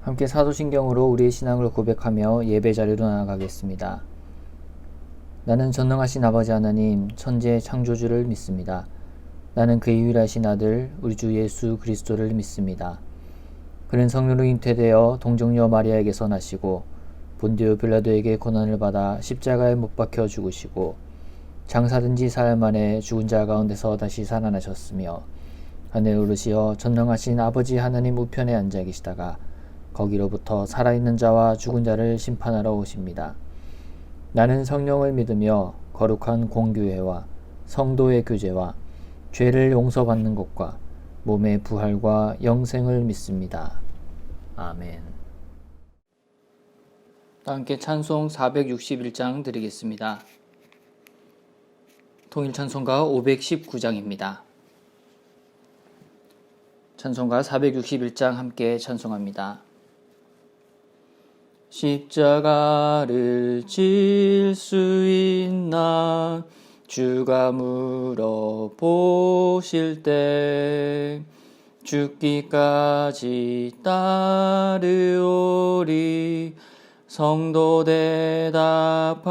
함께 사도신경으로 우리의 신앙을 고백하며 예배 자리로 나아가겠습니다. 나는 전능하신 아버지 하나님, 천지의 창조주를 믿습니다. 나는 그의 유일하신 아들, 우리 주 예수 그리스도를 믿습니다. 그는 성령으로 잉태되어 동정녀 마리아에게서 나시고 본디오 빌라도에게 고난을 받아 십자가에 못 박혀 죽으시고 장사된 지 사흘 만에 죽은 자 가운데서 다시 살아나셨으며 하늘에 오르시어 전능하신 아버지 하나님 우편에 앉아 계시다가 거기로부터 살아있는 자와 죽은 자를 심판하러 오십니다. 나는 성령을 믿으며 거룩한 공교회와 성도의 교제와 죄를 용서받는 것과 몸의 부활과 영생을 믿습니다. 아멘. 함께 찬송 461장 드리겠습니다. 통일찬송가 519장입니다. 찬송가 461장 함께 찬송합니다. 십자가를 질 수 있나 주가 물어보실 때 죽기까지 따르오리 성도 대답하였다.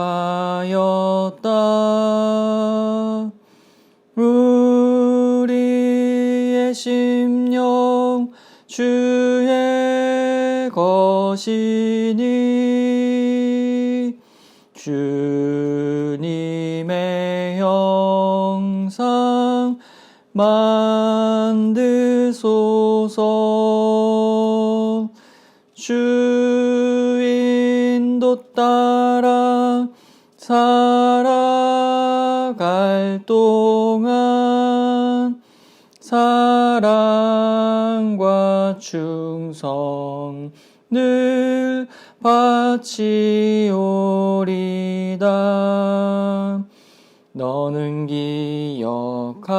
우리의 심령 주의 것이니 주님의 형상 만드소서. 주인도 따라 살아갈 동안 사랑과 충성을 바치오리다. 너는 기억하고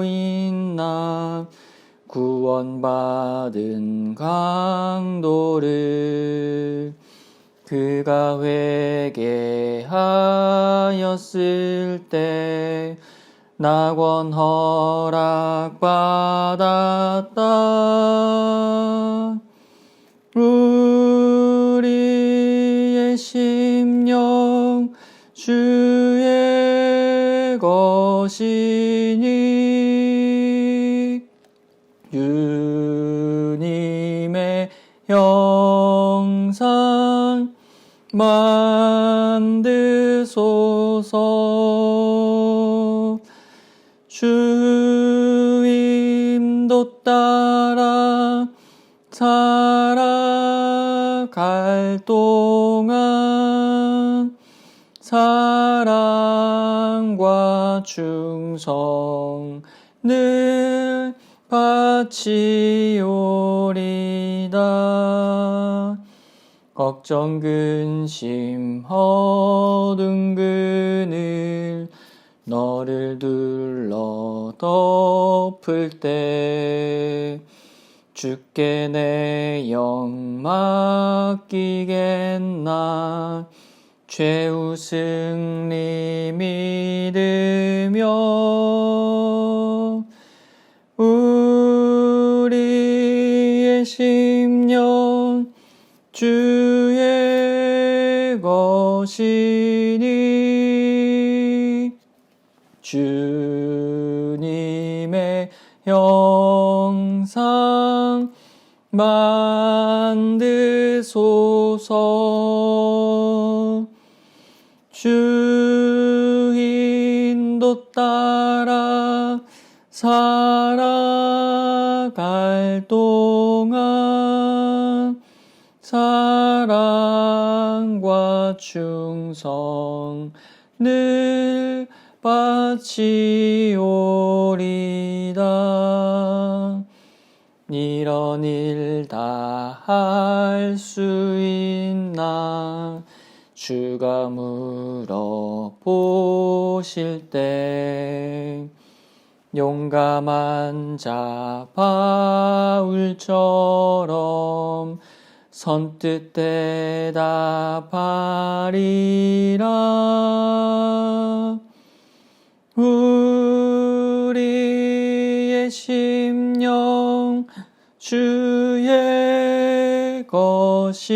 있나 구원받은 강도를 그가 회개하였을 때 낙원 허락받았다. 우리의 심령 주의 것이니 주님의 형상 만드소서. 주임도 따라 살아갈 동안 사랑과 충성을 바치오리다. 걱정 근심 어두운 그늘 너를 둘러 덮을 때 주께 내 영 맡기겠나 최후 승리 믿으며. 우리의 심령 주의 것이니 주님의 형상 만드소서. 주인도 따라 살아갈 동안 사랑과 충성을 바치오리다. 이런 일 다 할 수 있나 주가 물어보실 때 용감한 자 바울처럼 선뜻 대답하리라. 우리의 심령 주의 것이니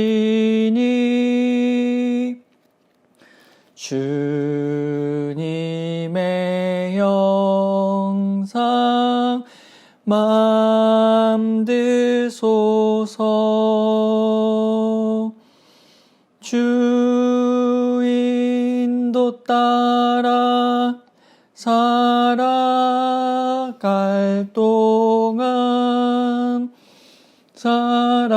주님의 영상 맘드소서. 주 인도 따라 살아갈 동안 사랑과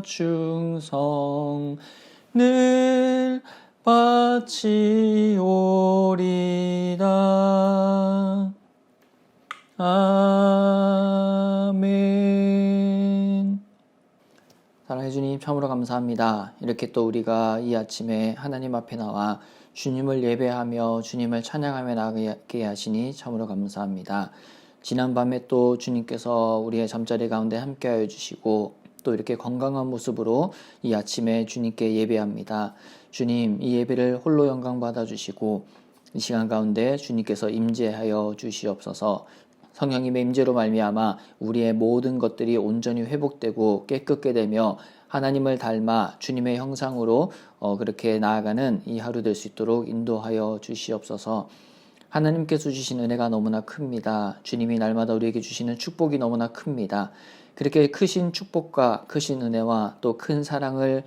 충성 늘 바치오리다. 아멘. 사랑해 주님, 참으로 감사합니다. 이렇게 또 우리가 이 아침에 하나님 앞에 나와 주님을 예배하며 주님을 찬양하며 나가게 하시니 참으로 감사합니다. 지난밤에 또 주님께서 우리의 잠자리 가운데 함께하여 주시고 또 이렇게 건강한 모습으로 이 아침에 주님께 예배합니다. 주님, 이 예배를 홀로 영광 받아 주시고 이 시간 가운데 주님께서 임재하여 주시옵소서. 성령님의 임재로 말미암아 우리의 모든 것들이 온전히 회복되고 깨끗게 되며 하나님을 닮아 주님의 형상으로 그렇게 나아가는 이 하루 될 수 있도록 인도하여 주시옵소서. 하나님께서 주신 은혜가 너무나 큽니다. 주님이 날마다 우리에게 주시는 축복이 너무나 큽니다. 그렇게 크신 축복과 크신 은혜와 또 큰 사랑을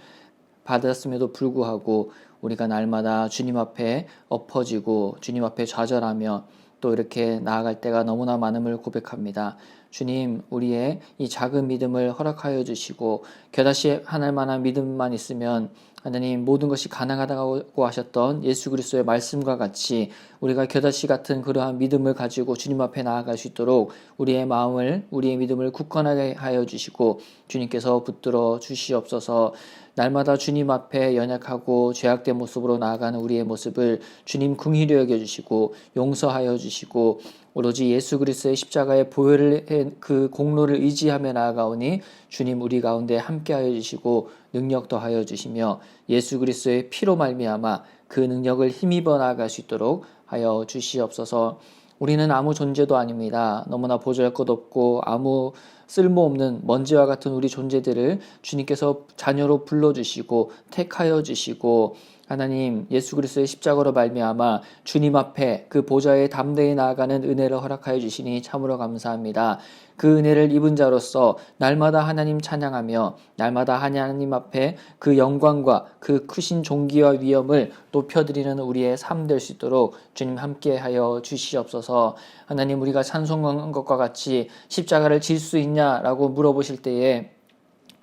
받았음에도 불구하고 우리가 날마다 주님 앞에 엎어지고 주님 앞에 좌절하며 또 이렇게 나아갈 때가 너무나 많음을 고백합니다. 주님, 우리의 이 작은 믿음을 허락하여 주시고 겨다시 하날 만한 믿음만 있으면 하나님 모든 것이 가능하다고 하셨던 예수 그리스도의 말씀과 같이 우리가 겨다시 같은 그러한 믿음을 가지고 주님 앞에 나아갈 수 있도록 우리의 마음을, 우리의 믿음을 굳건하게 하여 주시고 주님께서 붙들어 주시옵소서. 날마다 주님 앞에 연약하고 죄악된 모습으로 나아가는 우리의 모습을 주님 긍휼히 여겨주시고 용서하여 주시고 오로지 예수 그리스도의 십자가의 보혈의 그 공로를 의지하며 나아가오니 주님 우리 가운데 함께하여 주시고 능력 더하여 주시며 예수 그리스도의 피로 말미암아 그 능력을 힘입어 나아갈 수 있도록 하여 주시옵소서. 우리는 아무 존재도 아닙니다. 너무나 보잘것없고 아무 쓸모없는 먼지와 같은 우리 존재들을 주님께서 자녀로 불러주시고 택하여 주시고 하나님 예수 그리스도의 십자가로 말미암아 주님 앞에 그 보좌에 담대히 나아가는 은혜를 허락하여 주시니 참으로 감사합니다. 그 은혜를 입은 자로서 날마다 하나님 찬양하며 날마다 하나님 앞에 그 영광과 그 크신 존귀와 위엄을 높여드리는 우리의 삶 될 수 있도록 주님 함께하여 주시옵소서. 하나님 우리가 찬송한 것과 같이 십자가를 질 수 있냐라고 물어보실 때에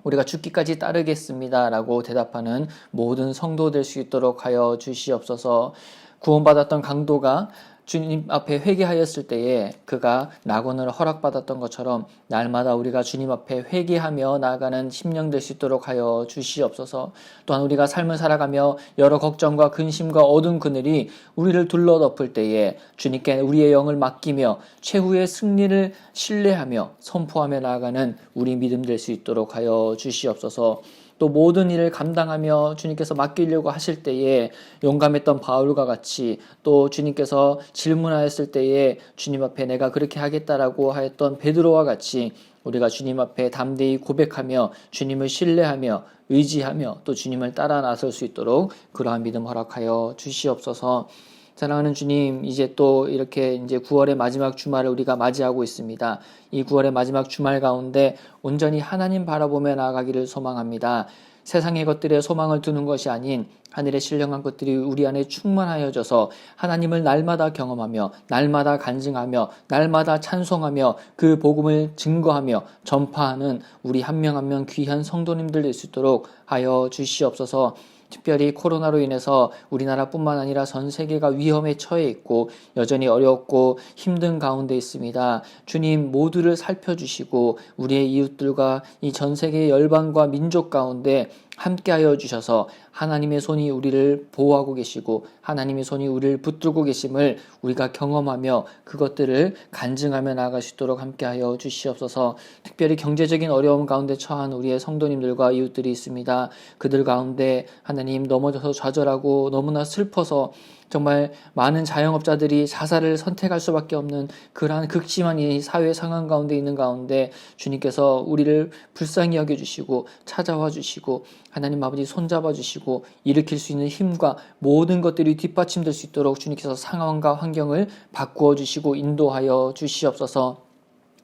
우리가 죽기까지 따르겠습니다 라고 대답하는 모든 성도 될 수 있도록 하여 주시옵소서. 구원받았던 강도가 주님 앞에 회개하였을 때에 그가 낙원을 허락받았던 것처럼 날마다 우리가 주님 앞에 회개하며 나아가는 심령 될 수 있도록 하여 주시옵소서. 또한 우리가 삶을 살아가며 여러 걱정과 근심과 어두운 그늘이 우리를 둘러덮을 때에 주님께 우리의 영을 맡기며 최후의 승리를 신뢰하며 선포하며 나아가는 우리 믿음 될 수 있도록 하여 주시옵소서. 또 모든 일을 감당하며 주님께서 맡기려고 하실 때에 용감했던 바울과 같이 또 주님께서 질문하였을 때에 주님 앞에 내가 그렇게 하겠다라고 하였던 베드로와 같이 우리가 주님 앞에 담대히 고백하며 주님을 신뢰하며 의지하며 또 주님을 따라 나설 수 있도록 그러한 믿음 허락하여 주시옵소서. 사랑하는 주님, 이제 또 이렇게 이제 9월의 마지막 주말을 우리가 맞이하고 있습니다. 이 9월의 마지막 주말 가운데 온전히 하나님 바라보며 나아가기를 소망합니다. 세상의 것들에 소망을 두는 것이 아닌 하늘의 신령한 것들이 우리 안에 충만하여져서 하나님을 날마다 경험하며 날마다 간증하며 날마다 찬송하며 그 복음을 증거하며 전파하는 우리 한 명 한 명 귀한 성도님들 될 수 있도록 하여 주시옵소서. 특별히 코로나로 인해서 우리나라뿐만 아니라 전 세계가 위험에 처해 있고 여전히 어렵고 힘든 가운데 있습니다. 주님 모두를 살펴주시고 우리의 이웃들과 이 전 세계의 열방과 민족 가운데 함께하여 주셔서 하나님의 손이 우리를 보호하고 계시고 하나님의 손이 우리를 붙들고 계심을 우리가 경험하며 그것들을 간증하며 나아갈 수 있도록 함께하여 주시옵소서. 특별히 경제적인 어려움 가운데 처한 우리의 성도님들과 이웃들이 있습니다. 그들 가운데 하나님 넘어져서 좌절하고 너무나 슬퍼서 정말 많은 자영업자들이 자살을 선택할 수밖에 없는 그러한 극심한 이 사회 상황 가운데 있는 가운데 주님께서 우리를 불쌍히 여겨주시고 찾아와 주시고 하나님 아버지 손잡아 주시고 일으킬 수 있는 힘과 모든 것들이 뒷받침될 수 있도록 주님께서 상황과 환경을 바꾸어 주시고 인도하여 주시옵소서.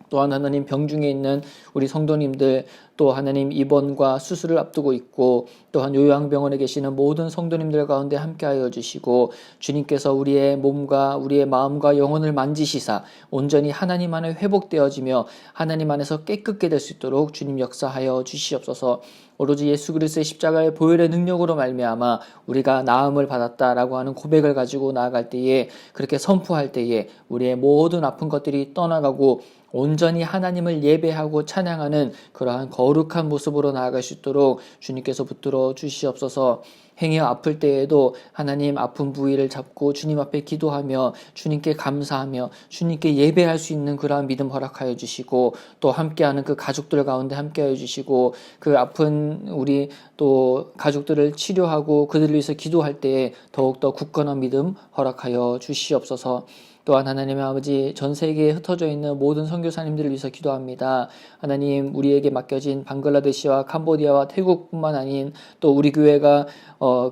또한 하나님 병중에 있는 우리 성도님들, 또 하나님 입원과 수술을 앞두고 있고 또한 요양병원에 계시는 모든 성도님들 가운데 함께하여 주시고 주님께서 우리의 몸과 우리의 마음과 영혼을 만지시사 온전히 하나님 안에 회복되어지며 하나님 안에서 깨끗게 될 수 있도록 주님 역사하여 주시옵소서. 오로지 예수 그리스도의 십자가의 보혈의 능력으로 말미암아 우리가 나음을 받았다라고 하는 고백을 가지고 나아갈 때에, 그렇게 선포할 때에 우리의 모든 아픈 것들이 떠나가고 온전히 하나님을 예배하고 찬양하는 그러한 거룩한 모습으로 나아갈 수 있도록 주님께서 붙들어 주시옵소서. 행여 아플 때에도 하나님 아픈 부위를 잡고 주님 앞에 기도하며 주님께 감사하며 주님께 예배할 수 있는 그러한 믿음 허락하여 주시고, 또 함께하는 그 가족들 가운데 함께하여 주시고, 그 아픈 우리 또 가족들을 치료하고 그들을 위해서 기도할 때에 더욱더 굳건한 믿음 허락하여 주시옵소서. 또한 하나님의 아버지, 전 세계에 흩어져 있는 모든 선교사님들을 위해서 기도합니다. 하나님, 우리에게 맡겨진 방글라데시와 캄보디아와 태국뿐만 아닌 또 우리 교회가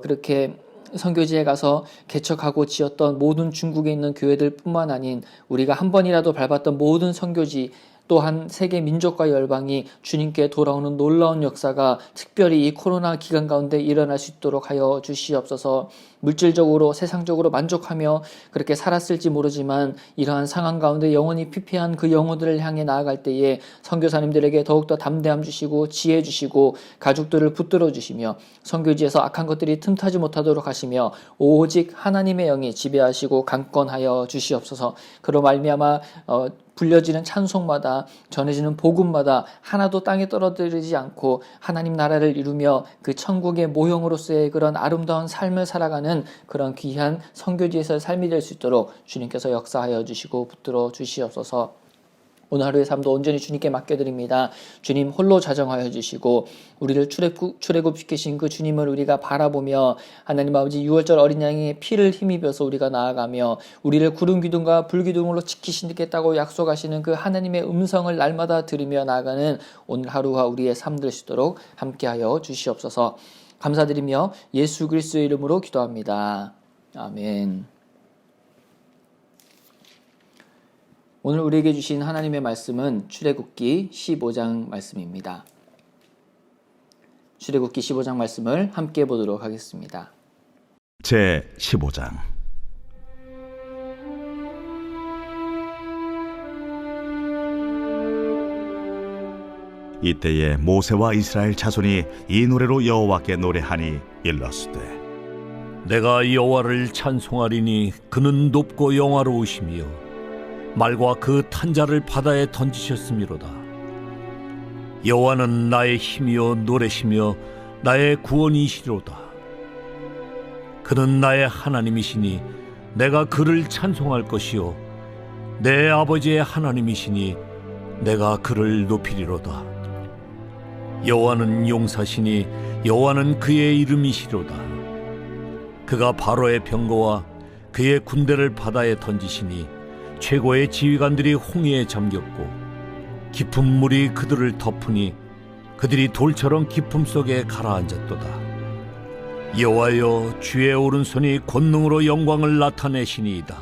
그렇게 선교지에 가서 개척하고 지었던 모든 중국에 있는 교회들 뿐만 아닌 우리가 한 번이라도 밟았던 모든 선교지, 또한 세계 민족과 열방이 주님께 돌아오는 놀라운 역사가 특별히 이 코로나 기간 가운데 일어날 수 있도록 하여 주시옵소서. 물질적으로 세상적으로 만족하며 그렇게 살았을지 모르지만 이러한 상황 가운데 영혼이 피폐한 그 영혼들을 향해 나아갈 때에 선교사님들에게 더욱더 담대함 주시고 지혜 주시고 가족들을 붙들어 주시며 선교지에서 악한 것들이 틈타지 못하도록 하시며 오직 하나님의 영이 지배하시고 강권하여 주시옵소서. 그로 말미암아 불려지는 찬송마다 전해지는 복음마다 하나도 땅에 떨어뜨리지 않고 하나님 나라를 이루며 그 천국의 모형으로서의 그런 아름다운 삶을 살아가는 그런 귀한 선교지에서의 삶이 될 수 있도록 주님께서 역사하여 주시고 붙들어 주시옵소서. 오늘 하루의 삶도 온전히 주님께 맡겨드립니다. 주님 홀로 자정하여 주시고 우리를 출애굽시키신 그 주님을 우리가 바라보며 하나님 아버지 6월절 어린 양의 피를 힘입어서 우리가 나아가며 우리를 구름 기둥과 불 기둥으로 지키시겠다고 약속하시는 그 하나님의 음성을 날마다 들으며 나아가는 오늘 하루와 우리의 삶 될 수 있도록 함께하여 주시옵소서. 감사드리며 예수 그리스도의 이름으로 기도합니다. 아멘. 오늘 우리에게 주신 하나님의 말씀은 출애굽기 15장 말씀입니다. 출애굽기 15장 말씀을 함께 보도록 하겠습니다. 제 15장. 이때에 모세와 이스라엘 자손이 이 노래로 여호와께 노래하니 일렀으되 내가 여호와를 찬송하리니 그는 높고 영화로우시며 말과 그 탄자를 바다에 던지셨음이로다. 여호와는 나의 힘이요 노래시며 나의 구원이시로다. 그는 나의 하나님이시니 내가 그를 찬송할 것이요 내 아버지의 하나님이시니 내가 그를 높이리로다. 여호와는 용사시니 여호와는 그의 이름이시로다. 그가 바로의 병거와 그의 군대를 바다에 던지시니 최고의 지휘관들이 홍해에 잠겼고 깊은 물이 그들을 덮으니 그들이 돌처럼 깊음 속에 가라앉았도다. 여호와여, 주의 오른손이 권능으로 영광을 나타내시니이다.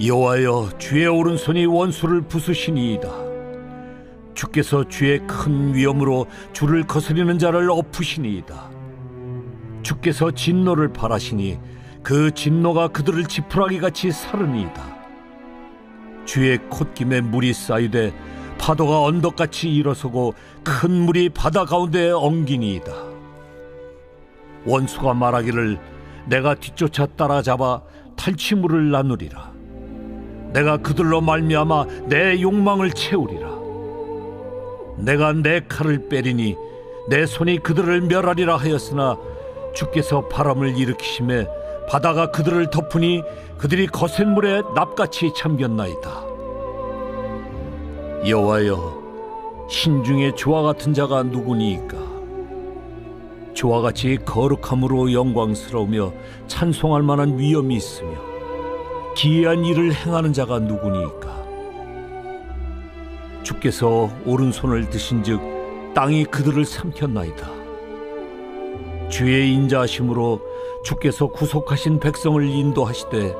여호와여, 주의 오른손이 원수를 부수시니이다. 주께서 주의 큰 위엄으로 주를 거스리는 자를 엎으시니이다. 주께서 진노를 발하시니 그 진노가 그들을 지푸라기같이 사르니이다. 주의 콧김에 물이 쌓이되 파도가 언덕같이 일어서고 큰 물이 바다 가운데에 엉기니이다. 원수가 말하기를 내가 뒤쫓아 따라잡아 탈취물을 나누리라. 내가 그들로 말미암아 내 욕망을 채우리라. 내가 내 칼을 빼리니 내 손이 그들을 멸하리라 하였으나 주께서 바람을 일으키심에 바다가 그들을 덮으니 그들이 거센 물에 납같이 잠겼나이다. 여호와여, 신중에 주와 같은 자가 누구니이까? 주와 같이 거룩함으로 영광스러우며 찬송할 만한 위엄이 있으며 기이한 일을 행하는 자가 누구니이까? 주께서 오른손을 드신즉 땅이 그들을 삼켰나이다. 주의 인자하심으로 주께서 구속하신 백성을 인도하시되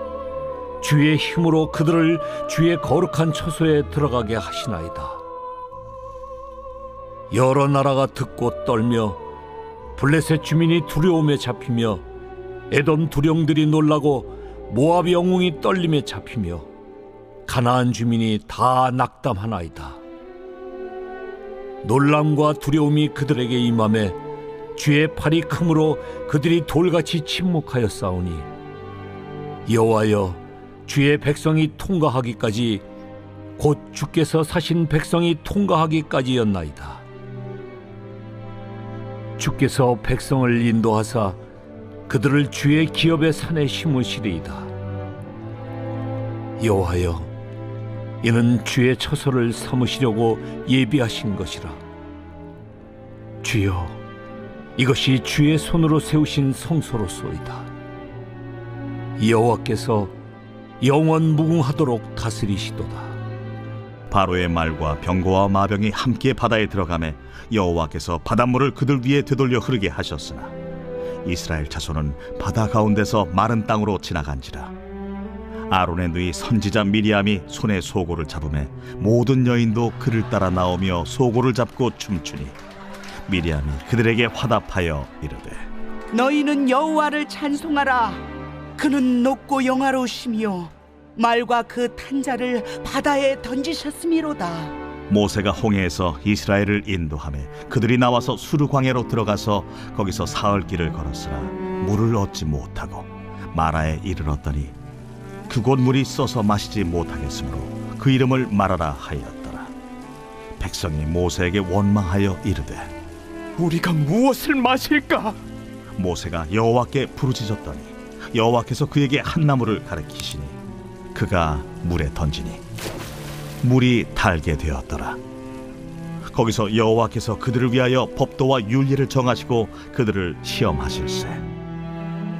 주의 힘으로 그들을 주의 거룩한 처소에 들어가게 하시나이다. 여러 나라가 듣고 떨며 블레셋 주민이 두려움에 잡히며 에돔 두령들이 놀라고 모압 영웅이 떨림에 잡히며 가나안 주민이 다 낙담하나이다. 놀람과 두려움이 그들에게 임하매 주의 팔이 크므로 그들이 돌같이 침묵하여 싸우니 여호와여, 주의 백성이 통과하기까지 곧 주께서 사신 백성이 통과하기까지였나이다. 주께서 백성을 인도하사 그들을 주의 기업의 산에 심으시리이다. 여호와여, 이는 주의 처소를 삼으시려고 예비하신 것이라. 주여, 이것이 주의 손으로 세우신 성소로소이다. 여호와께서 영원 무궁하도록 다스리시도다. 바로의 말과 병거와 마병이 함께 바다에 들어가매 여호와께서 바닷물을 그들 위에 되돌려 흐르게 하셨으나 이스라엘 자손은 바다 가운데서 마른 땅으로 지나간지라. 아론의 누이 선지자 미리암이 손에 소고를 잡으매 모든 여인도 그를 따라 나오며 소고를 잡고 춤추니 미리암이 그들에게 화답하여 이르되 너희는 여호와를 찬송하라. 그는 높고 영화로우시며 말과 그 탄자를 바다에 던지셨음이로다. 모세가 홍해에서 이스라엘을 인도하매 그들이 나와서 수르 광야로 들어가서 거기서 사흘 길을 걸었으나 물을 얻지 못하고 마라에 이르렀더니 그곳 물이 써서 마시지 못하겠으므로 그 이름을 마라라 하였더라. 백성이 모세에게 원망하여 이르되 우리가 무엇을 마실까? 모세가 여호와께 부르짖었더니 여호와께서 그에게 한 나무를 가리키시니 그가 물에 던지니 물이 달게 되었더라. 거기서 여호와께서 그들을 위하여 법도와 율례를 정하시고 그들을 시험하실세.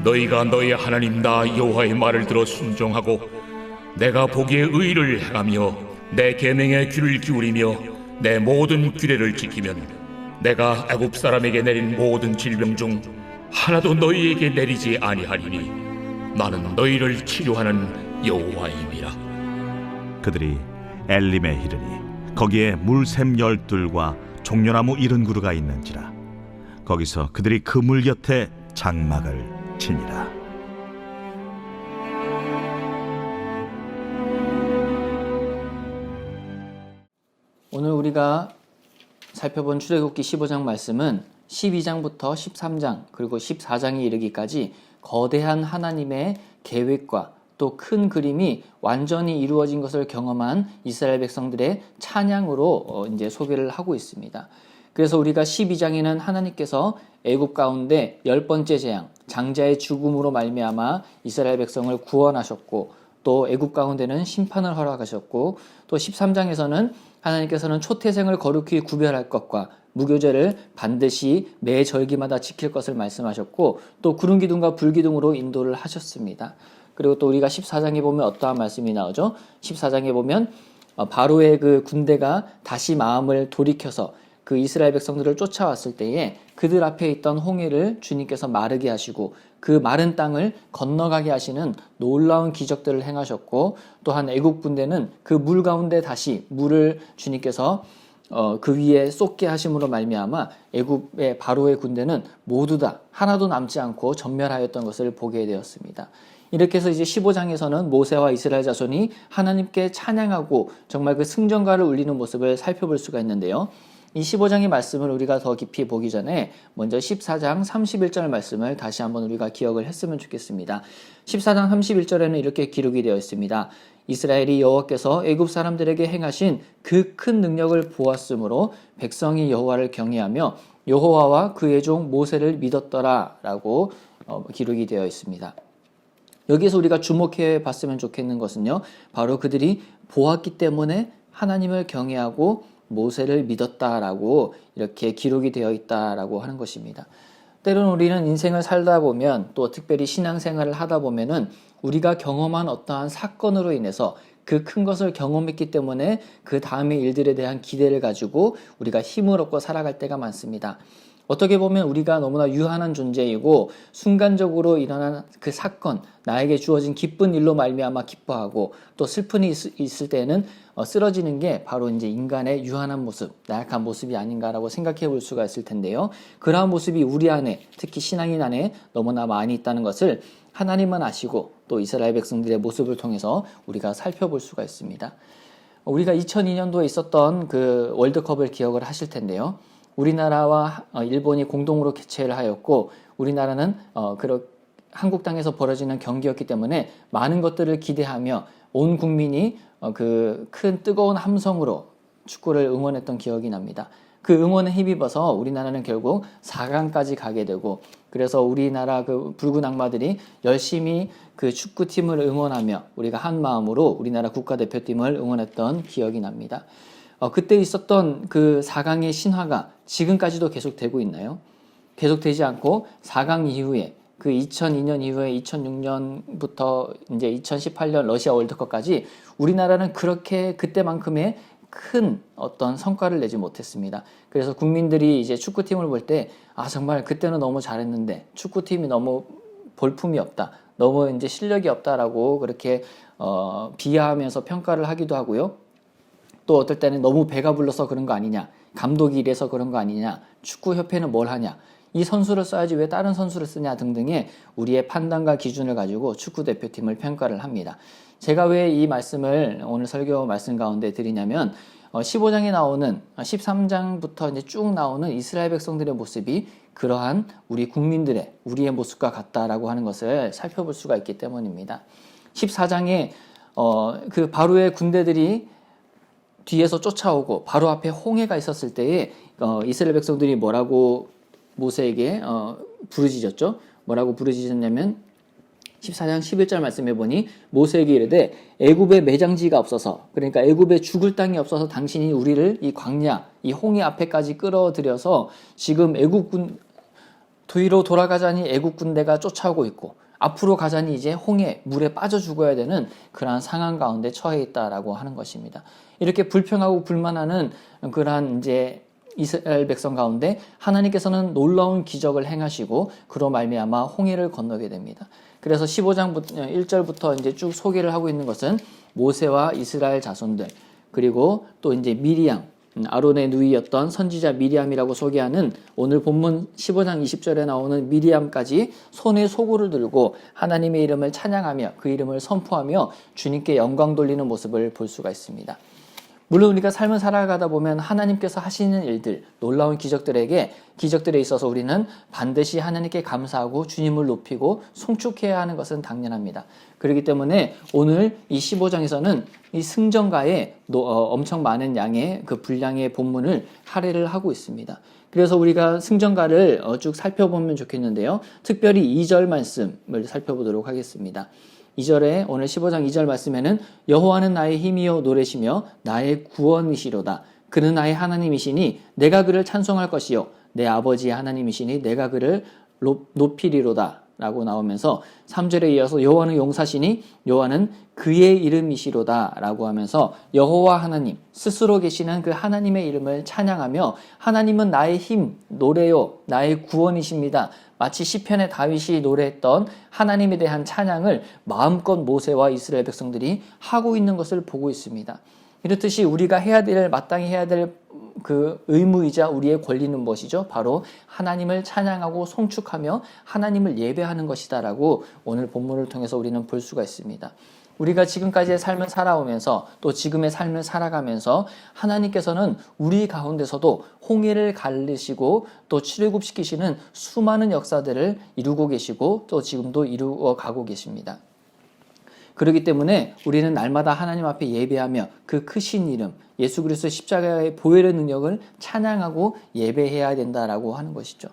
너희가 너희 하나님 나 여호와의 말을 들어 순종하고 내가 보기에 의를 행하며 내 계명에 귀를 기울이며 내 모든 규례를 지키면 내가 애굽 사람에게 내린 모든 질병 중 하나도 너희에게 내리지 아니하리니 나는 너희를 치료하는 여호와임이라. 그들이 엘림에 이르니 거기에 물샘 12과 종려나무 70그루가 있는지라. 거기서 그들이 그 물 곁에 장막을 치니라. 오늘 우리가 살펴본 출애굽기 15장 말씀은 12장부터 13장 그리고 14장에 이르기까지 거대한 하나님의 계획과 또 큰 그림이 완전히 이루어진 것을 경험한 이스라엘 백성들의 찬양으로 이제 소개를 하고 있습니다. 그래서 우리가 12장에는 하나님께서 애굽 가운데 10번째 재앙, 장자의 죽음으로 말미암아 이스라엘 백성을 구원하셨고 또 애굽 가운데는 심판을 허락하셨고 또 13장에서는 하나님께서는 초태생을 거룩히 구별할 것과 무교제를 반드시 매 절기마다 지킬 것을 말씀하셨고 또 구름 기둥과 불 기둥으로 인도를 하셨습니다. 그리고 또 우리가 14장에 보면 어떠한 말씀이 나오죠? 14장에 보면 바로의 그 군대가 다시 마음을 돌이켜서 그 이스라엘 백성들을 쫓아왔을 때에 그들 앞에 있던 홍해를 주님께서 마르게 하시고 그 마른 땅을 건너가게 하시는 놀라운 기적들을 행하셨고 또한 애국 군대는 그 물 가운데 다시 물을 주님께서 그 위에 쏟게 하심으로 말미암아 애굽의 바로의 군대는 모두 다 하나도 남지 않고 전멸하였던 것을 보게 되었습니다. 이렇게 해서 이제 15장에서는 모세와 이스라엘 자손이 하나님께 찬양하고 정말 그 승전가를 울리는 모습을 살펴볼 수가 있는데요. 이 15장의 말씀을 우리가 더 깊이 보기 전에 먼저 14장 31절 말씀을 다시 한번 우리가 기억을 했으면 좋겠습니다. 14장 31절에는 이렇게 기록이 되어 있습니다. 이스라엘이 여호와께서 애굽 사람들에게 행하신 그 큰 능력을 보았으므로 백성이 여호와를 경외하며 여호와와 그의 종 모세를 믿었더라 라고 기록이 되어 있습니다. 여기에서 우리가 주목해 봤으면 좋겠는 것은요, 바로 그들이 보았기 때문에 하나님을 경외하고 모세를 믿었다라고 이렇게 기록이 되어 있다라고 하는 것입니다. 때로는 우리는 인생을 살다 보면 또 특별히 신앙생활을 하다 보면은 우리가 경험한 어떠한 사건으로 인해서 그 큰 것을 경험했기 때문에 그 다음의 일들에 대한 기대를 가지고 우리가 힘을 얻고 살아갈 때가 많습니다. 어떻게 보면 우리가 너무나 유한한 존재이고 순간적으로 일어난 그 사건, 나에게 주어진 기쁜 일로 말미암아 기뻐하고 또 슬픈 일이 있을 때는 쓰러지는 게 바로 이제 인간의 유한한 모습, 나약한 모습이 아닌가라고 생각해 볼 수가 있을 텐데요. 그러한 모습이 우리 안에, 특히 신앙인 안에 너무나 많이 있다는 것을 하나님은 아시고 또 이스라엘 백성들의 모습을 통해서 우리가 살펴볼 수가 있습니다. 우리가 2002년도에 있었던 그 월드컵을 기억을 하실 텐데요. 우리나라와 일본이 공동으로 개최를 하였고 우리나라는 한국 땅에서 벌어지는 경기였기 때문에 많은 것들을 기대하며 온 국민이 그 큰 뜨거운 함성으로 축구를 응원했던 기억이 납니다. 그 응원에 힘입어서 우리나라는 결국 4강까지 가게 되고 그래서 우리나라 그 붉은 악마들이 열심히 그 축구팀을 응원하며 우리가 한 마음으로 우리나라 국가대표팀을 응원했던 기억이 납니다. 그때 있었던 그 4강의 신화가 지금까지도 계속되고 있나요? 계속되지 않고 4강 이후에 그 2002년 이후에 2006년부터 이제 2018년 러시아 월드컵까지 우리나라는 그렇게 그때만큼의 큰 어떤 성과를 내지 못했습니다. 그래서 국민들이 이제 축구팀을 볼 때 정말 그때는 너무 잘했는데 축구팀이 너무 볼품이 없다. 너무 이제 실력이 없다라고 그렇게 비하하면서 평가를 하기도 하고요. 또 어떨 때는 너무 배가 불러서 그런 거 아니냐, 감독이 이래서 그런 거 아니냐, 축구협회는 뭘 하냐, 이 선수를 써야지 왜 다른 선수를 쓰냐 등등의 우리의 판단과 기준을 가지고 축구대표팀을 평가를 합니다. 제가 왜 이 말씀을 오늘 설교 말씀 가운데 드리냐면 15장에 나오는 13장부터 이제 쭉 나오는 이스라엘 백성들의 모습이 그러한 우리 국민들의 우리의 모습과 같다라고 하는 것을 살펴볼 수가 있기 때문입니다. 14장에 그 바로의 군대들이 뒤에서 쫓아오고 바로 앞에 홍해가 있었을 때에 이스라엘 백성들이 뭐라고 모세에게 부르짖었죠? 뭐라고 부르짖었냐면 14장 11절 말씀해 보니 모세에게 이르되 애굽에 매장지가 없어서 그러니까 애굽에 죽을 땅이 없어서 당신이 우리를 이 광야 이 홍해 앞에까지 끌어들여서 지금 애굽군 뒤로 돌아가자니 애굽 군대가 쫓아오고 있고 앞으로 가자니 이제 홍해 물에 빠져 죽어야 되는 그러한 상황 가운데 처해 있다라고 하는 것입니다. 이렇게 불평하고 불만하는 그러한 이제 이스라엘 백성 가운데 하나님께서는 놀라운 기적을 행하시고 그로 말미암아 홍해를 건너게 됩니다. 그래서 15장 1절부터 이제 쭉 소개를 하고 있는 것은 모세와 이스라엘 자손들 그리고 또 이제 미리암 아론의 누이였던 선지자 미리암이라고 소개하는 오늘 본문 15장 20절에 나오는 미리암까지 손에 소고를 들고 하나님의 이름을 찬양하며 그 이름을 선포하며 주님께 영광 돌리는 모습을 볼 수가 있습니다. 물론 우리가 삶을 살아가다 보면 하나님께서 하시는 일들, 놀라운 기적들에 있어서 우리는 반드시 하나님께 감사하고 주님을 높이고 송축해야 하는 것은 당연합니다. 그렇기 때문에 오늘 이 15장에서는 이 승전가에 엄청 많은 양의 그 분량의 본문을 할애를 하고 있습니다. 그래서 우리가 승전가를 쭉 살펴보면 좋겠는데요. 특별히 2절 말씀을 살펴보도록 하겠습니다. 2절에 오늘 15장 2절 말씀에는 여호와는 나의 힘이요 노래시며 나의 구원이시로다. 그는 나의 하나님이시니 내가 그를 찬송할 것이요 내 아버지의 하나님이시니 내가 그를 높이리로다 라고 나오면서 3절에 이어서 여호와는 용사시니 여호와는 그의 이름이시로다 라고 하면서 여호와 하나님 스스로 계시는 그 하나님의 이름을 찬양하며 하나님은 나의 힘, 노래요 나의 구원이십니다. 마치 시편의 다윗이 노래했던 하나님에 대한 찬양을 마음껏 모세와 이스라엘 백성들이 하고 있는 것을 보고 있습니다. 이렇듯이 우리가 마땅히 해야 될 그 의무이자 우리의 권리는 무엇이죠? 바로 하나님을 찬양하고 송축하며 하나님을 예배하는 것이다라고 오늘 본문을 통해서 우리는 볼 수가 있습니다. 우리가 지금까지의 삶을 살아오면서 또 지금의 삶을 살아가면서 하나님께서는 우리 가운데서도 홍해를 가르시고 또 출애굽시키시는 수많은 역사들을 이루고 계시고 또 지금도 이루어 가고 계십니다. 그렇기 때문에 우리는 날마다 하나님 앞에 예배하며 그 크신 이름 예수 그리스도의 십자가의 보혈의 능력을 찬양하고 예배해야 된다라고 하는 것이죠.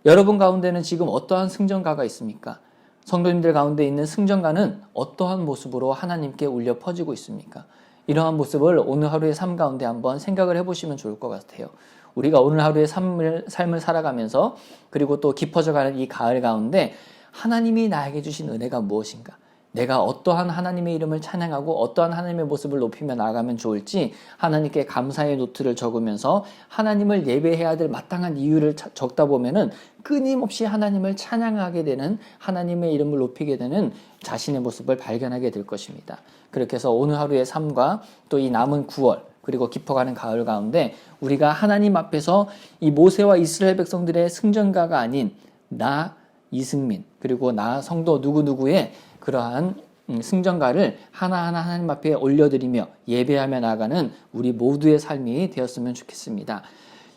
여러분 가운데는 지금 어떠한 승전가가 있습니까? 성도님들 가운데 있는 승전가는 어떠한 모습으로 하나님께 울려 퍼지고 있습니까? 이러한 모습을 오늘 하루의 삶 가운데 한번 생각을 해보시면 좋을 것 같아요. 우리가 오늘 하루의 삶을 살아가면서 그리고 또 깊어져가는 이 가을 가운데 하나님이 나에게 주신 은혜가 무엇인가? 내가 어떠한 하나님의 이름을 찬양하고 어떠한 하나님의 모습을 높이며 나아가면 좋을지 하나님께 감사의 노트를 적으면서 하나님을 예배해야 될 마땅한 이유를 적다 보면은 끊임없이 하나님을 찬양하게 되는, 하나님의 이름을 높이게 되는 자신의 모습을 발견하게 될 것입니다. 그렇게 해서 오늘 하루의 삶과 또 이 남은 9월 그리고 깊어가는 가을 가운데 우리가 하나님 앞에서 이 모세와 이스라엘 백성들의 승전가가 아닌 나 이승민 그리고 나 성도 누구누구의 그러한 승전가를 하나하나 하나님 앞에 올려드리며 예배하며 나아가는 우리 모두의 삶이 되었으면 좋겠습니다.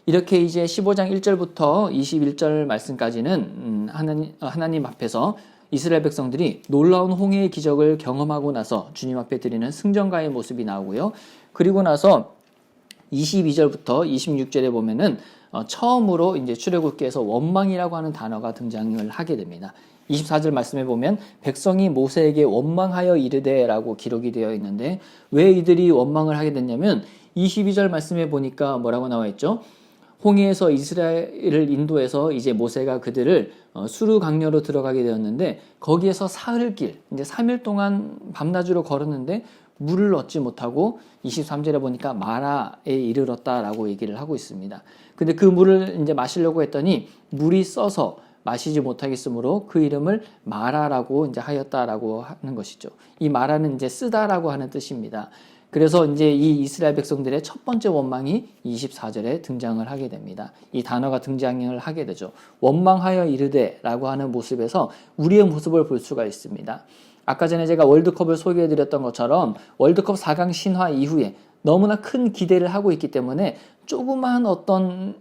이렇게 이제 15장 1절부터 21절 말씀까지는 하나님 앞에서 이스라엘 백성들이 놀라운 홍해의 기적을 경험하고 나서 주님 앞에 드리는 승전가의 모습이 나오고요. 그리고 나서 22절부터 26절에 보면은 처음으로 이제 출애굽기에서 원망이라고 하는 단어가 등장을 하게 됩니다. 24절 말씀에 보면 백성이 모세에게 원망하여 이르되라고 기록이 되어 있는데 왜 이들이 원망을 하게 됐냐면 22절 말씀에 보니까 뭐라고 나와 있죠? 홍해에서 이스라엘을 인도해서 이제 모세가 그들을 수르 강려로 들어가게 되었는데 거기에서 사흘길 이제 3일 동안 밤낮으로 걸었는데 물을 얻지 못하고 23절에 보니까 마라에 이르렀다라고 얘기를 하고 있습니다. 근데 그 물을 이제 마시려고 했더니 물이 써서 마시지 못하겠으므로 그 이름을 마라라고 이제 하였다라고 하는 것이죠. 이 마라는 이제 쓰다라고 하는 뜻입니다. 그래서 이제 이 이스라엘 백성들의 첫 번째 원망이 24절에 등장을 하게 됩니다. 이 단어가 등장을 하게 되죠. 원망하여 이르되라고 하는 모습에서 우리의 모습을 볼 수가 있습니다. 아까 전에 제가 월드컵을 소개해드렸던 것처럼 월드컵 4강 신화 이후에 너무나 큰 기대를 하고 있기 때문에 조그마한 어떤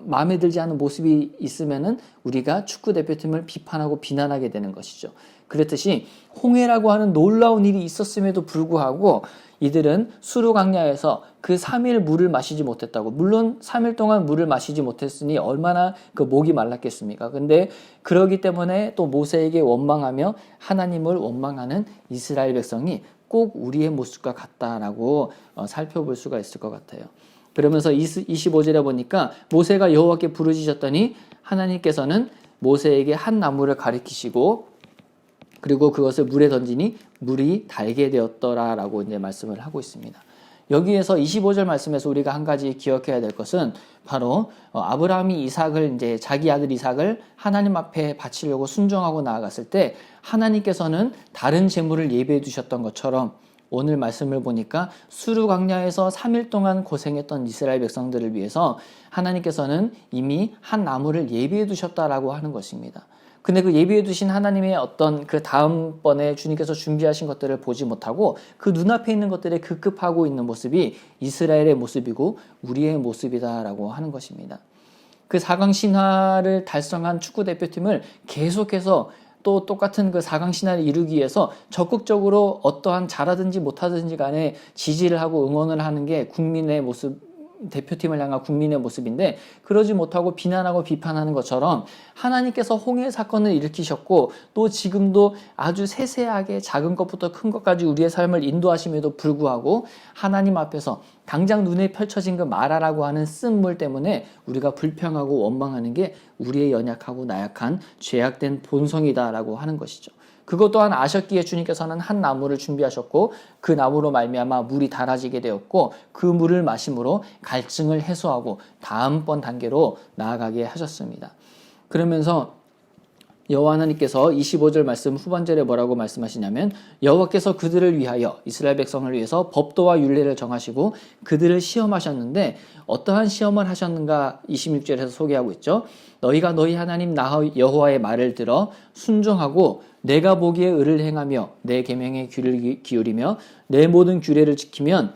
마음에 들지 않은 모습이 있으면은 우리가 축구 대표팀을 비판하고 비난하게 되는 것이죠. 그렇듯이 홍해라고 하는 놀라운 일이 있었음에도 불구하고 이들은 수르 강야에서 그 3일 물을 마시지 못했다고. 물론 3일 동안 물을 마시지 못했으니 얼마나 그 목이 말랐겠습니까? 근데 그러기 때문에 또 모세에게 원망하며 하나님을 원망하는 이스라엘 백성이 꼭 우리의 모습과 같다라고 살펴볼 수가 있을 것 같아요. 그러면서 25절에 보니까 모세가 여호와께 부르짖었더니 하나님께서는 모세에게 한 나무를 가리키시고 그리고 그것을 물에 던지니 물이 달게 되었더라라고 이제 말씀을 하고 있습니다. 여기에서 25절 말씀에서 우리가 한 가지 기억해야 될 것은 바로 아브라함이 이삭을 이제 자기 아들 이삭을 하나님 앞에 바치려고 순종하고 나아갔을 때 하나님께서는 다른 제물을 예배해 두셨던 것처럼 오늘 말씀을 보니까 수르 광야에서 3일 동안 고생했던 이스라엘 백성들을 위해서 하나님께서는 이미 한 나무를 예비해 두셨다라고 하는 것입니다. 근데 그 예비해 두신 하나님의 어떤 그 다음번에 주님께서 준비하신 것들을 보지 못하고 그 눈앞에 있는 것들에 급급하고 있는 모습이 이스라엘의 모습이고 우리의 모습이다라고 하는 것입니다. 그 4강 신화를 달성한 축구 대표팀을 계속해서 또 똑같은 그 4강 신화를 이루기 위해서 적극적으로 어떠한 잘하든지 못하든지 간에 지지를 하고 응원을 하는 게 국민의 모습, 대표팀을 향한 국민의 모습인데 그러지 못하고 비난하고 비판하는 것처럼 하나님께서 홍해 사건을 일으키셨고 또 지금도 아주 세세하게 작은 것부터 큰 것까지 우리의 삶을 인도하심에도 불구하고 하나님 앞에서 당장 눈에 펼쳐진 그 마라라고 하는 쓴물 때문에 우리가 불평하고 원망하는 게 우리의 연약하고 나약한 죄악된 본성이다라고 하는 것이죠. 그것 또한 아셨기에 주님께서는 한 나무를 준비하셨고 그 나무로 말미암아 물이 달아지게 되었고 그 물을 마심으로 갈증을 해소하고 다음번 단계로 나아가게 하셨습니다. 그러면서 여호와 하나님께서 25절 말씀 후반절에 뭐라고 말씀하시냐면 여호와께서 그들을 위하여 이스라엘 백성을 위해서 법도와 율례를 정하시고 그들을 시험하셨는데 어떠한 시험을 하셨는가 26절에서 소개하고 있죠. 너희가 너희 하나님 나 여호와의 말을 들어 순종하고 내가 보기에 의를 행하며 내 계명에 귀를 기울이며 내 모든 규례를 지키면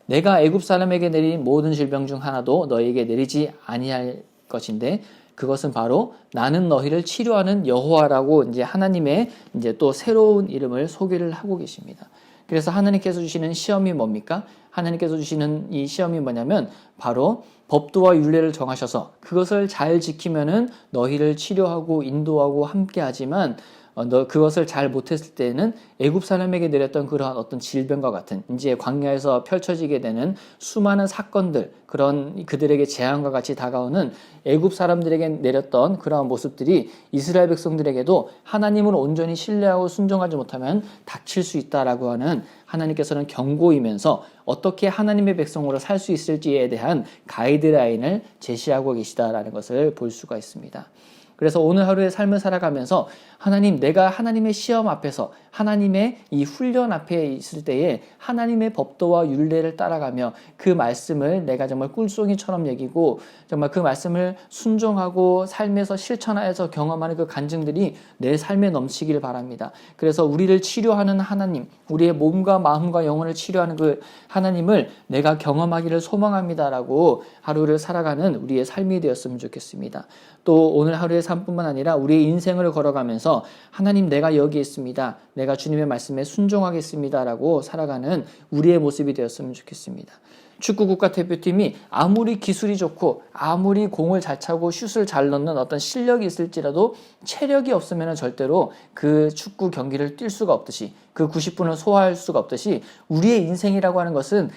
내가 애굽 사람에게 내린 모든 질병 중 하나도 너희에게 내리지 아니할 것인데 그것은 바로 나는 너희를 치료하는 여호와라고 이제 하나님의 이제 또 새로운 이름을 소개를 하고 계십니다. 그래서 하나님께서 주시는 시험이 뭡니까? 하나님께서 주시는 이 시험이 뭐냐면 바로 법도와 율례를 정하셔서 그것을 잘 지키면은 너희를 치료하고 인도하고 함께하지만 너 그것을 잘 못했을 때에는 애굽 사람에게 내렸던 그러한 어떤 질병과 같은 이제 광야에서 펼쳐지게 되는 수많은 사건들, 그런 그들에게 재앙과 같이 다가오는 애굽 사람들에게 내렸던 그러한 모습들이 이스라엘 백성들에게도 하나님을 온전히 신뢰하고 순종하지 못하면 닥칠 수 있다라고 하는, 하나님께서는 경고이면서 어떻게 하나님의 백성으로 살 수 있을지에 대한 가이드라인을 제시하고 계시다라는 것을 볼 수가 있습니다. 그래서 오늘 하루의 삶을 살아가면서 하나님, 내가 하나님의 시험 앞에서, 하나님의 이 훈련 앞에 있을 때에 하나님의 법도와 율례를 따라가며 그 말씀을 내가 정말 꿀송이처럼 여기고 정말 그 말씀을 순종하고 삶에서 실천하여서 경험하는 그 간증들이 내 삶에 넘치길 바랍니다. 그래서 우리를 치료하는 하나님, 우리의 몸과 마음과 영혼을 치료하는 그 하나님을 내가 경험하기를 소망합니다라고 하루를 살아가는 우리의 삶이 되었으면 좋겠습니다. 또 오늘 하루의 삶뿐만 아니라 우리의 인생을 걸어가면서 하나님, 내가 여기 있습니다, 내가 주님의 말씀에 순종하겠습니다라고 살아가는 우리의 모습이 되었으면 좋겠습니다. 축구 국가대표팀이 아무리 기술이 좋고 아무리 공을 잘 차고 슛을 잘 넣는 어떤 실력이 있을지라도 체력이 없으면 절대로 그 축구 경기를 뛸 수가 없듯이, 그 90분을 소화할 수가 없듯이 우리의 인생이라고 하는 것은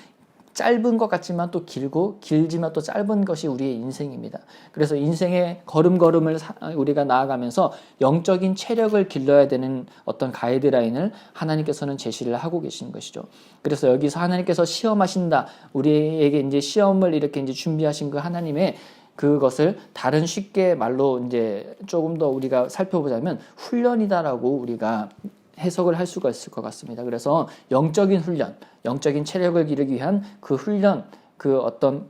짧은 것 같지만 또 길고, 길지만 또 짧은 것이 우리의 인생입니다. 그래서 인생의 걸음걸음을 우리가 나아가면서 영적인 체력을 길러야 되는 어떤 가이드라인을 하나님께서는 제시를 하고 계신 것이죠. 그래서 여기서 하나님께서 시험하신다, 우리에게 이제 시험을 이렇게 이제 준비하신 그 하나님의 그것을 다른 쉽게 말로 이제 조금 더 우리가 살펴보자면 훈련이다라고 우리가 해석을 할 수가 있을 것 같습니다. 그래서 영적인 훈련, 영적인 체력을 기르기 위한 그 훈련, 그 어떤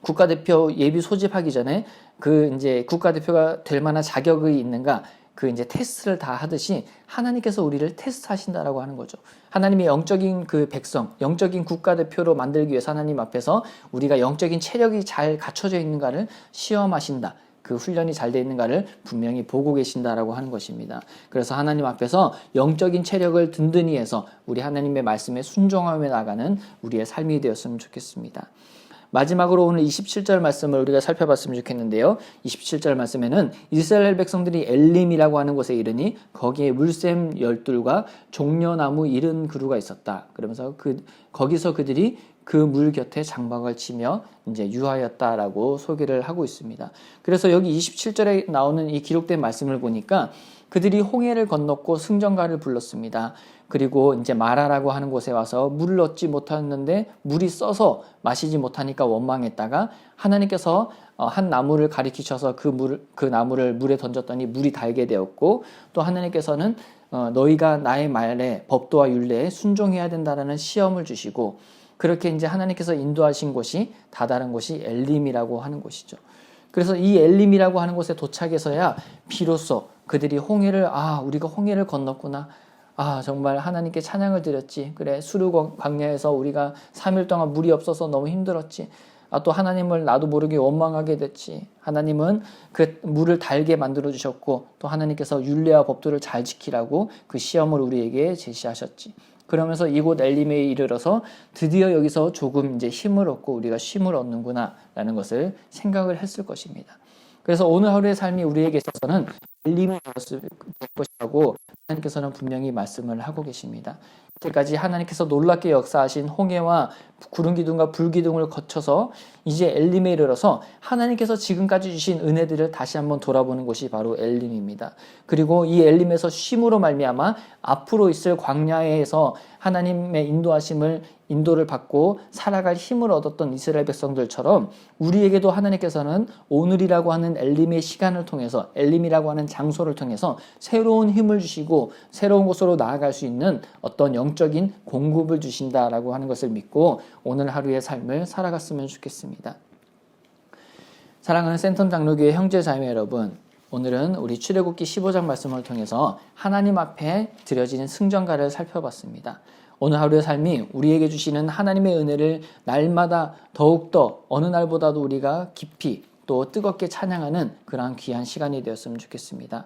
국가대표 예비 소집하기 전에 그 이제 국가대표가 될 만한 자격이 있는가, 그 이제 테스트를 다 하듯이 하나님께서 우리를 테스트하신다라고 하는 거죠. 하나님의 영적인 그 백성, 영적인 국가대표로 만들기 위해서 하나님 앞에서 우리가 영적인 체력이 잘 갖춰져 있는가를 시험하신다. 그 훈련이 잘 되어 있는가를 분명히 보고 계신다라고 하는 것입니다. 그래서 하나님 앞에서 영적인 체력을 든든히 해서 우리 하나님의 말씀에 순종하며 나가는 우리의 삶이 되었으면 좋겠습니다. 마지막으로 오늘 27절 말씀을 우리가 살펴봤으면 좋겠는데요. 27절 말씀에는 이스라엘 백성들이 엘림이라고 하는 곳에 이르니 거기에 물샘 12과 종려나무 70그루가 있었다. 그러면서 거기서 그들이 그 물 곁에 장막을 치며 이제 유하였다라고 소개를 하고 있습니다. 그래서 여기 27절에 나오는 이 기록된 말씀을 보니까 그들이 홍해를 건넜고 승전가를 불렀습니다. 그리고 이제 마라라고 하는 곳에 와서 물을 얻지 못했는데 물이 써서 마시지 못하니까 원망했다가 하나님께서 한 나무를 가리키셔서 그 나무를 물에 던졌더니 물이 달게 되었고, 또 하나님께서는 너희가 나의 말에 법도와 율례에 순종해야 된다라는 시험을 주시고, 그렇게 이제 하나님께서 인도하신 곳이 다다른 곳이 엘림이라고 하는 곳이죠. 그래서 이 엘림이라고 하는 곳에 도착해서야 비로소 그들이 우리가 홍해를 건넜구나. 정말 하나님께 찬양을 드렸지. 그래, 수르 광야에서 우리가 3일 동안 물이 없어서 너무 힘들었지. 또 하나님을 나도 모르게 원망하게 됐지. 하나님은 그 물을 달게 만들어 주셨고, 또 하나님께서 율례와 법도를 잘 지키라고 그 시험을 우리에게 제시하셨지. 그러면서 이곳 엘림에 이르러서 드디어 여기서 조금 이제 힘을 얻고 우리가 쉼을 얻는구나라는 것을 생각을 했을 것입니다. 그래서 오늘 하루의 삶이 우리에게 있어서는 엘림이 될 것이라고 하나님께서는 분명히 말씀을 하고 계십니다. 이때까지 하나님께서 놀랍게 역사하신 홍해와 구름 기둥과 불 기둥을 거쳐서 이제 엘림에 이르러서 하나님께서 지금까지 주신 은혜들을 다시 한번 돌아보는 곳이 바로 엘림입니다. 그리고 이 엘림에서 쉼으로 말미암아 앞으로 있을 광야에서 하나님의 인도를 받고 살아갈 힘을 얻었던 이스라엘 백성들처럼 우리에게도 하나님께서는 오늘이라고 하는 엘림의 시간을 통해서, 엘림이라고 하는 장소를 통해서 새로운 힘을 주시고 새로운 곳으로 나아갈 수 있는 어떤 영적인 공급을 주신다라고 하는 것을 믿고 오늘 하루의 삶을 살아갔으면 좋겠습니다. 사랑하는 센텀 장로교회 형제자매 여러분, 오늘은 우리 출애굽기 15장 말씀을 통해서 하나님 앞에 드려지는 승전가를 살펴봤습니다. 오늘 하루의 삶이 우리에게 주시는 하나님의 은혜를 날마다 더욱더 어느 날보다도 우리가 깊이 또 뜨겁게 찬양하는 그러한 귀한 시간이 되었으면 좋겠습니다.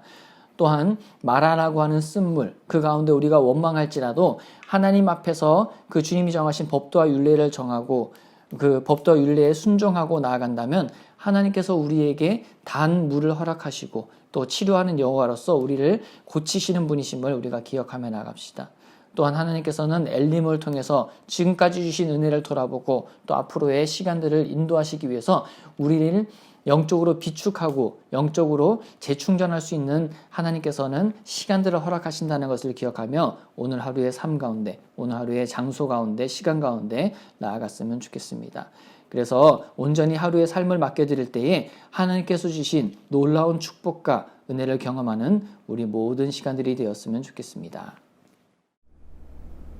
또한 마라라고 하는 쓴물, 그 가운데 우리가 원망할지라도 하나님 앞에서 그 주님이 정하신 법도와 율례를 정하고 그 법도와 율례에 순종하고 나아간다면 하나님께서 우리에게 단 물을 허락하시고 또 치료하는 여호와로서 우리를 고치시는 분이심을 우리가 기억하며 나갑시다. 또한 하나님께서는 엘림을 통해서 지금까지 주신 은혜를 돌아보고 또 앞으로의 시간들을 인도하시기 위해서 우리를 영적으로 비축하고 영적으로 재충전할 수 있는 하나님께서는 시간들을 허락하신다는 것을 기억하며 오늘 하루의 삶 가운데, 오늘 하루의 장소 가운데, 시간 가운데 나아갔으면 좋겠습니다. 그래서 온전히 하루의 삶을 맡겨드릴 때에 하나님께서 주신 놀라운 축복과 은혜를 경험하는 우리 모든 시간들이 되었으면 좋겠습니다.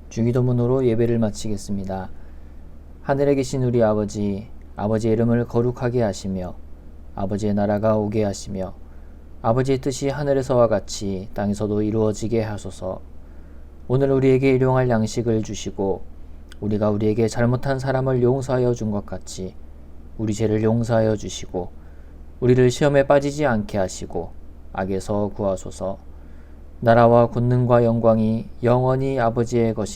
주기도문으로 예배를 마치겠습니다. 하늘에 계신 우리 아버지, 아버지의 이름을 거룩하게 하시며 아버지의 나라가 오게 하시며 아버지의 뜻이 하늘에서와 같이 땅에서도 이루어지게 하소서. 오늘 우리에게 일용할 양식을 주시고 우리가 우리에게 잘못한 사람을 용서하여 준 것 같이 우리 죄를 용서하여 주시고 우리를 시험에 빠지지 않게 하시고 악에서 구하소서. 나라와 권능과 영광이 영원히 아버지의 것이